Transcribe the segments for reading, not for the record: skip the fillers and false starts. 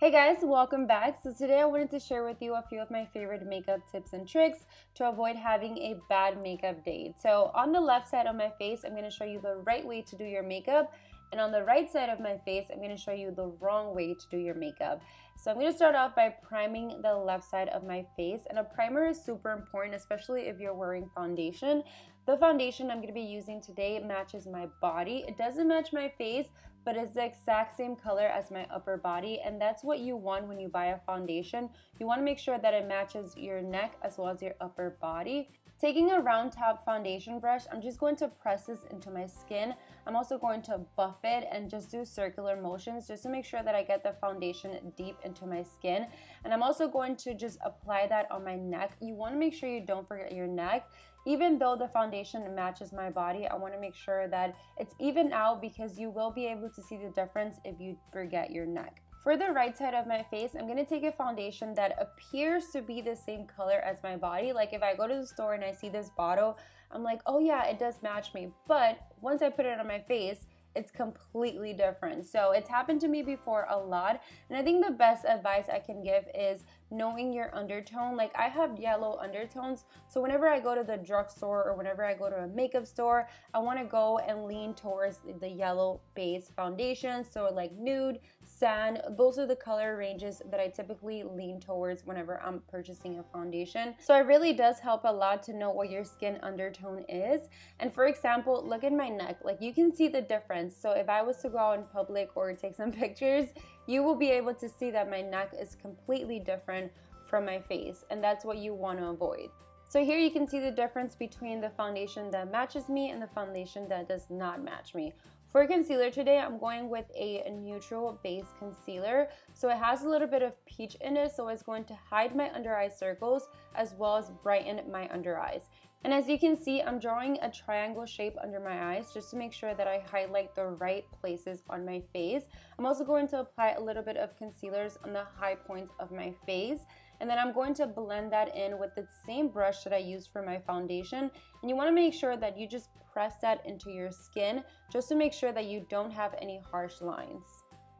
Hey guys, welcome back. So today I wanted to share with you a few of my favorite makeup tips and tricks to avoid having a bad makeup date. So on the left side of my face, I'm going to show you the right way to do your makeup. And on the right side of my face, I'm going to show you the wrong way to do your makeup. So I'm going to start off by priming the left side of my face. And a primer is super important, especially if you're wearing foundation. The foundation I'm going to be using today matches my body. It doesn't match my face, but it's the exact same color as my upper body, and that's what you want when you buy a foundation. You want to make sure that it matches your neck as well as your upper body. Taking a round top foundation brush, I'm just going to press this into my skin. I'm also going to buff it and just do circular motions just to make sure that I get the foundation deep into my skin. And I'm also going to just apply that on my neck. You want to make sure you don't forget your neck. Even though the foundation matches my body, I want to make sure that it's even out because you will be able to see the difference if you forget your neck. For the right side of my face, I'm going to take a foundation that appears to be the same color as my body. Like if I go to the store and I see this bottle, I'm like, oh yeah, it does match me. But once I put it on my face, it's completely different. So it's happened to me before a lot. And I think the best advice I can give is knowing your undertone. Like I have yellow undertones, so whenever I go to the drugstore or whenever I go to a makeup store, I want to go and lean towards the yellow base foundation. So like nude, sand, those are the color ranges that I typically lean towards whenever I'm purchasing a foundation. So it really does help a lot to know what your skin undertone is. And for example, look at my neck. Like you can see the difference. So if I was to go out in public or take some pictures, you will be able to see that my neck is completely different from my face, and that's what you want to avoid. So here you can see the difference between the foundation that matches me and the foundation that does not match me. For concealer today, I'm going with a neutral base concealer. So it has a little bit of peach in it, so it's going to hide my under eye circles as well as brighten my under eyes. And as you can see, I'm drawing a triangle shape under my eyes just to make sure that I highlight the right places on my face. I'm also going to apply a little bit of concealers on the high points of my face. And then I'm going to blend that in with the same brush that I used for my foundation. And you want to make sure that you just press that into your skin just to make sure that you don't have any harsh lines.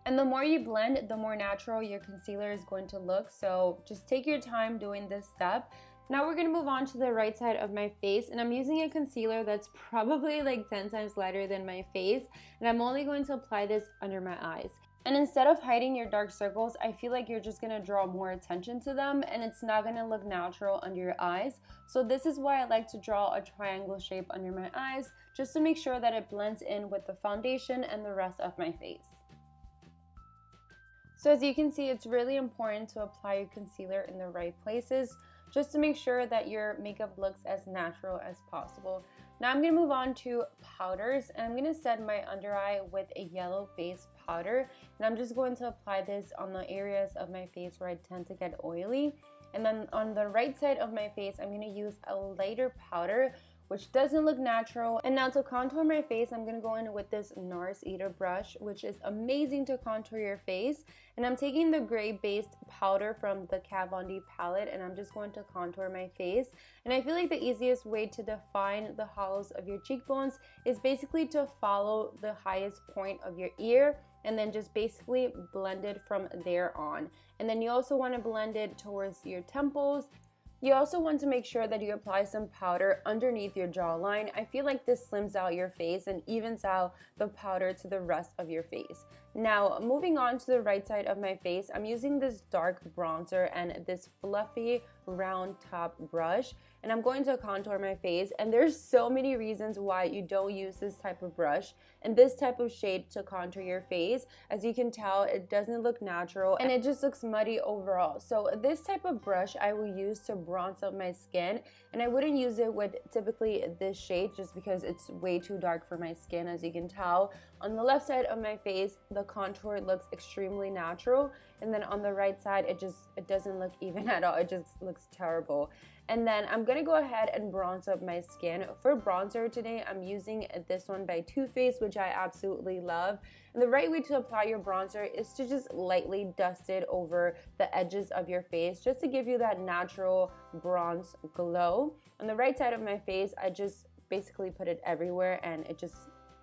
And the more you blend, the more natural your concealer is going to look. So just take your time doing this step. Now we're going to move on to the right side of my face, and I'm using a concealer that's probably like 10 times lighter than my face, and I'm only going to apply this under my eyes. And instead of hiding your dark circles, I feel like you're just going to draw more attention to them, and it's not going to look natural under your eyes. So this is why I like to draw a triangle shape under my eyes, just to make sure that it blends in with the foundation and the rest of my face. So as you can see, it's really important to apply your concealer in the right places just to make sure that your makeup looks as natural as possible. Now I'm going to move on to powders, and I'm going to set my under eye with a yellow base powder, and I'm just going to apply this on the areas of my face where I tend to get oily. And then on the right side of my face, I'm going to use a lighter powder which doesn't look natural. And now to contour my face, I'm going to go in with this NARS Eater brush, which is amazing to contour your face. And I'm taking the gray based powder from the Kat Von D palette, and I'm just going to contour my face. And I feel like the easiest way to define the hollows of your cheekbones is basically to follow the highest point of your ear and then just basically blend it from there on. And then you also want to blend it towards your temples. You also want to make sure that you apply some powder underneath your jawline. I feel like this slims out your face and evens out the powder to the rest of your face. Now, moving on to the right side of my face, I'm using this dark bronzer and this fluffy round top brush, and I'm going to contour my face. And there's so many reasons why you don't use this type of brush and this type of shade to contour your face. As you can tell, it doesn't look natural and it just looks muddy overall. So this type of brush I will use to bronze up my skin, and I wouldn't use it with typically this shade just because it's way too dark for my skin. As you can tell, on the left side of my face, the contour looks extremely natural, and then on the right side, it doesn't look even at all. It just looks terrible. And then I'm gonna go ahead and bronze up my skin. For bronzer today, I'm using this one by Too Faced, which I absolutely love. And the right way to apply your bronzer is to just lightly dust it over the edges of your face, just to give you that natural bronze glow. On the right side of my face, I just basically put it everywhere, and it just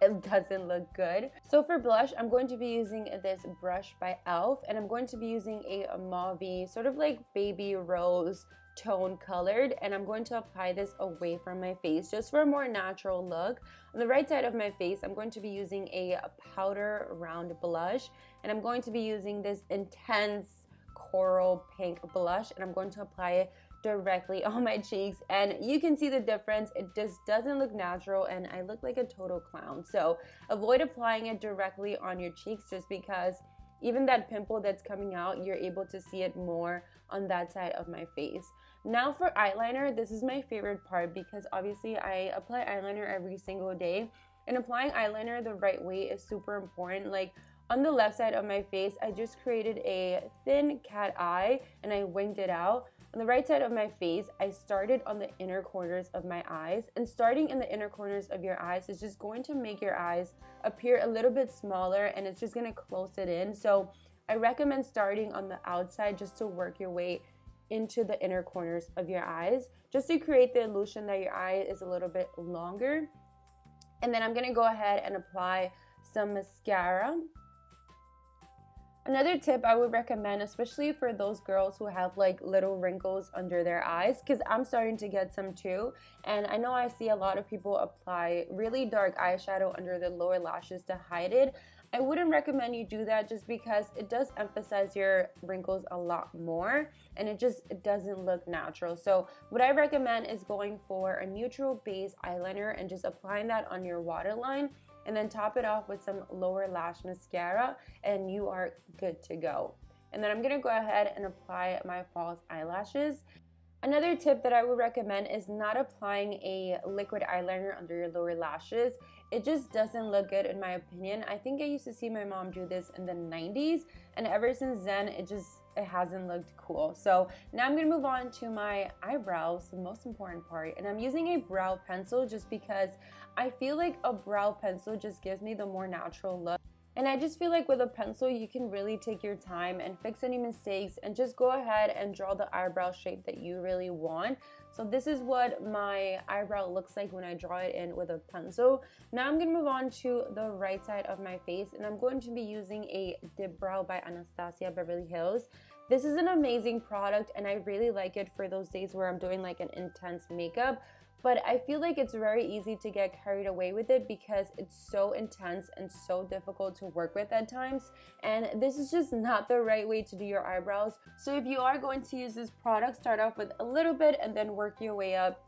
it doesn't look good. So for blush, I'm going to be using this brush by e.l.f. and I'm going to be using a mauve, sort of like baby rose tone colored, and I'm going to apply this away from my face just for a more natural look. On the right side of my face, I'm going to be using a powder round blush, and I'm going to be using this intense coral pink blush, and I'm going to apply it directly on my cheeks, and you can see the difference. It just doesn't look natural and I look like a total clown. So avoid applying it directly on your cheeks, just because even that pimple that's coming out, you're able to see it more on that side of my face. Now for eyeliner, this is my favorite part because obviously I apply eyeliner every single day, and applying eyeliner the right way is super important. Like on the left side of my face, I just created a thin cat eye and I winged it out. On the right side of my face, I started on the inner corners of my eyes, and starting in the inner corners of your eyes is just going to make your eyes appear a little bit smaller, and it's just going to close it in. So I recommend starting on the outside just to work your way into the inner corners of your eyes, just to create the illusion that your eye is a little bit longer. And then I'm going to go ahead and apply some mascara. Another tip I would recommend, especially for those girls who have like little wrinkles under their eyes, because I'm starting to get some too, and I know I see a lot of people apply really dark eyeshadow under the lower lashes to hide it. I wouldn't recommend you do that, just because it does emphasize your wrinkles a lot more and it doesn't look natural. So what I recommend is going for a neutral base eyeliner and just applying that on your waterline, and then top it off with some lower lash mascara, and you are good to go. And then I'm gonna go ahead and apply my false eyelashes. Another tip that I would recommend is not applying a liquid eyeliner under your lower lashes. It just doesn't look good in my opinion. I think I used to see my mom do this in the 90s, and ever since then it hasn't looked cool. So now I'm gonna move on to my eyebrows, the most important part, and I'm using a brow pencil just because I feel like a brow pencil just gives me the more natural look. And I just feel like with a pencil, you can really take your time and fix any mistakes and just go ahead and draw the eyebrow shape that you really want. So this is what my eyebrow looks like when I draw it in with a pencil. Now I'm gonna move on to the right side of my face, and I'm going to be using a Dip Brow by Anastasia Beverly Hills. This is an amazing product and I really like it for those days where I'm doing like an intense makeup. But I feel like it's very easy to get carried away with it because it's so intense and so difficult to work with at times, and this is just not the right way to do your eyebrows. So if you are going to use this product, start off with a little bit and then work your way up.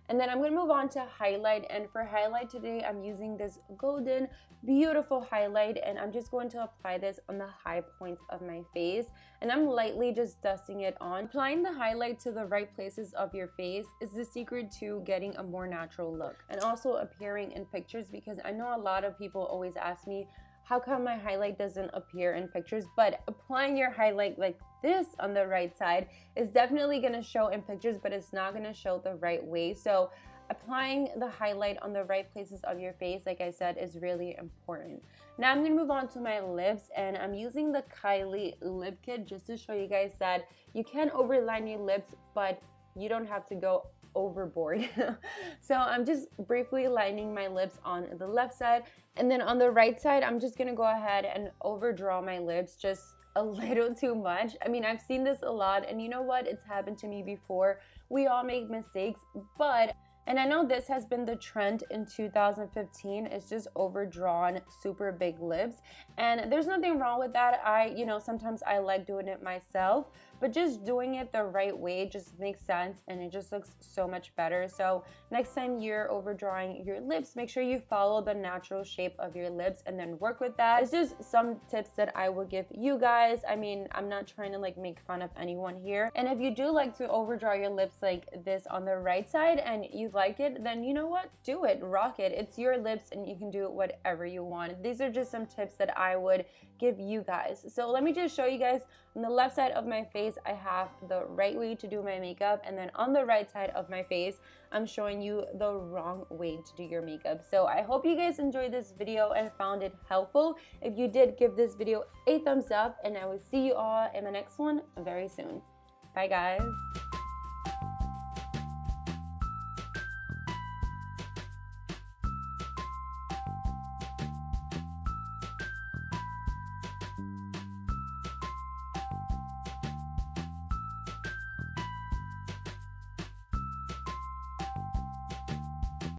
And then I'm going to move on to highlight, and for highlight today I'm using this golden beautiful highlight, and I'm just going to apply this on the high points of my face, and I'm lightly just dusting it on. Applying the highlight to the right places of your face is the secret to getting a more natural look and also appearing in pictures, because I know a lot of people always ask me, how come my highlight doesn't appear in pictures? But applying your highlight like this on the right side is definitely going to show in pictures, but it's not going to show the right way. So applying the highlight on the right places of your face, like I said, is really important. Now I'm going to move on to my lips, and I'm using the Kylie lip kit just to show you guys that you can overline your lips, but you don't have to go overboard. So I'm just briefly lining my lips on the left side, and then on the right side I'm just gonna go ahead and overdraw my lips just a little too much. I mean, I've seen this a lot, and you know what, it's happened to me before. We all make mistakes, and I know this has been the trend in 2015, it's just overdrawn super big lips, and there's nothing wrong with that. Sometimes I like doing it myself, but just doing it the right way just makes sense and it just looks so much better. So next time you're overdrawing your lips, make sure you follow the natural shape of your lips and then work with that. It's just some tips that I will give you guys. I mean, I'm not trying to like make fun of anyone here. And if you do like to overdraw your lips like this on the right side and you like it, then you know what? Do it, rock it. It's your lips and you can do it whatever you want. These are just some tips that I would give you guys. So let me just show you guys. On the left side of my face, I have the right way to do my makeup, and then on the right side of my face, I'm showing you the wrong way to do your makeup. So I hope you guys enjoyed this video and found it helpful. If you did, give this video a thumbs up, and I will see you all in the next one very soon. Bye guys.